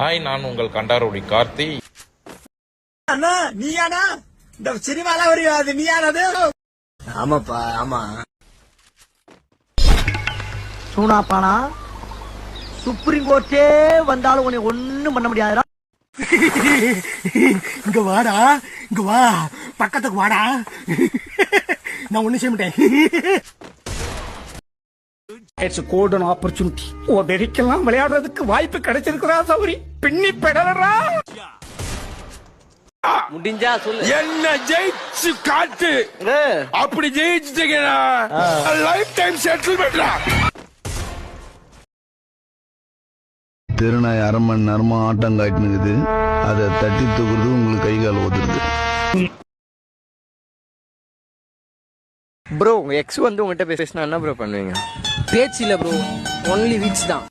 Hi, நான் உங்கள் கண்டாரோடி கார்த்தி. அண்ணா நீயானா இந்த சினிமால வருது நீயானது? ஆமாப்பா ஆமா. சூனாப்பானா சுப்ரீம் கோர்ட்டே வந்தாலும் உன்னை ஒண்ணும் பண்ண முடியாதுடா. இங்க வாடா, இங்க வா, பக்கத்துக்கு வாடா. நான் ஒண்ணு செய்ய மாட்டேன். It's golden opportunity. உதவிக்கெல்லாம் விளையாடுறதுக்கு வாய்ப்பு கிடைச்சிருக்கிறா சௌரி. பின்னி பெடலரா முடிஞ்சா சொல்லு. என்ன ஜெயிச்சு காட்டு. அப்படி ஜெயிச்சுட்டீங்கன்னா லைஃப் டைம் செட்டில்மெண்ட்ரா. திருநாய் அரை மணி நேரமா ஆட்டம் காட்டினுக்குது. அதை தட்டி தூக்குறது உங்களுக்கு கை கால் ஓதுறது. ப்ரோ உங்க எக்ஸ் வந்து உங்ககிட்ட பேசினா என்ன ப்ரோ பண்ணுவீங்க? பேச்சு இல்ல ப்ரோ, ஒன்லி வீக்ஸ் தான்.